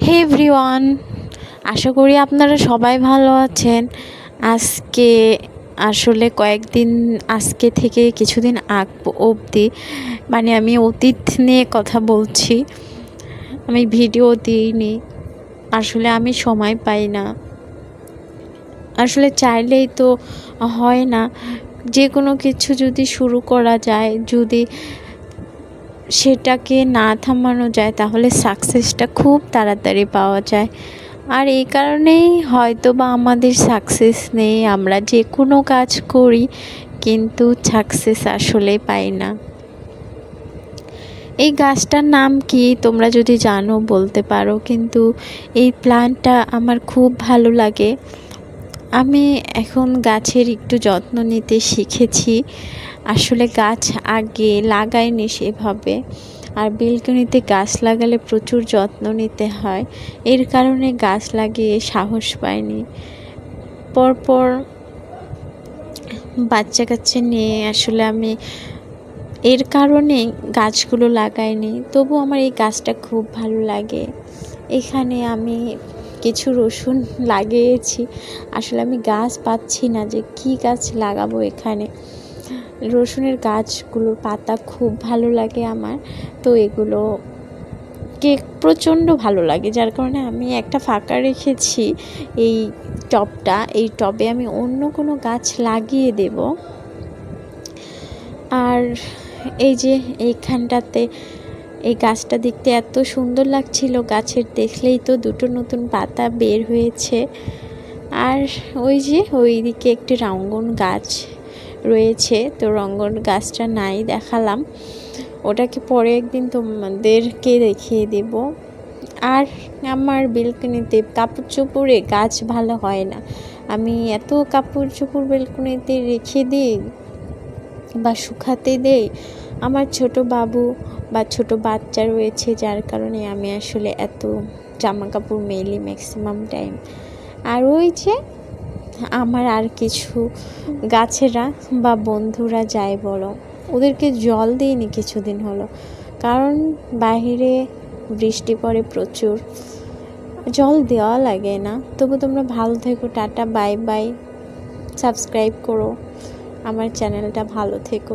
হে everyone, আশা করি আপনারা সবাই ভালো আছেন। আজকে আসলে কয়েকদিন আজকে থেকে কিছুদিন আগ অবধি আমি অতীত নিয়ে কথা বলছি। আমি ভিডিও দিইনি, আসলে আমি সময় পাই না। আসলে চাইলেই তো হয় না। যে কোনো কিছু যদি শুরু করা যায়, যদি সেটাকে না থামানো যায়, তাহলে সাকসেসটা খুব তাড়াতাড়ি পাওয়া যায়। আর এই কারণেই হয়তো বা আমাদের সাকসেস নেই। আমরা যে কোনো কাজ করি কিন্তু সাকসেস আসলে পাই না। এই গাছটার নাম কি তোমরা যদি জানো বলতে পারো, কিন্তু এই প্ল্যান্টটা আমার খুব ভালো লাগে। আমি এখন গাছের একটু যত্ন নিতে শিখেছি। আসলে গাছ আগে লাগাইনি সেভাবে, আর বেলকনিতে গাছ লাগালে প্রচুর যত্ন নিতে হয়। এর কারণে গাছ লাগিয়ে সাহস পাইনি। পরপর বাচ্চা কাচ্চা নিয়ে আসলে আমি এর কারণে গাছগুলো লাগাইনি। তবু আমার এই গাছটা খুব ভালো লাগে। এখানে আমি কিছু রসুন লাগিয়েছি। আসলে আমি গাছ পাচ্ছি না যে কি গাছ লাগাবো এখানে। রসুনের গাছগুলোর পাতা খুব ভালো লাগে আমার, তো এগুলোকে প্রচণ্ড ভালো লাগে, যার কারণে আমি একটা ফাঁকা রেখেছি এই টবটা। এই টবে আমি অন্য কোনো গাছ লাগিয়ে দেব। আর এই যে এইখানটাতে এই গাছটা দেখতে এত সুন্দর লাগছিল, গাছের দেখলেই তো দুটো নতুন পাতা বের হয়েছে। আর ওই যে ওইদিকে একটি রঙ্গন গাছ রয়েছে, তো রঙ্গন গাছটা নাই দেখালাম, ওটাকে পরে একদিন তোমাদেরকে দেখিয়ে দেব। আর আমার বেলকনিতে কাপড় চোপড়ে গাছ ভালো হয় না। আমি এত কাপড় চোপড় বেলকনিতে রেখে দিই বা শুকাতে দেই। আমার ছোট বাবু বা ছোট বাচ্চা রয়েছে, যার কারণে আমি আসলে এত জামা কাপড় মেলি ম্যাক্সিমাম টাইম। আর ওই যে আমার আর কিছু গাছেরা বা বন্ধুরা যাই বলো, ওদেরকে জল দিইনি কিছুদিন হলো, কারণ বাইরে বৃষ্টি পড়ে প্রচুর, জল দেওয়া লাগে না। তবু তোমরা ভালো থেকো, টাটা বাই বাই। সাবস্ক্রাইব করো আমার চ্যানেলটা, ভালো থেকো।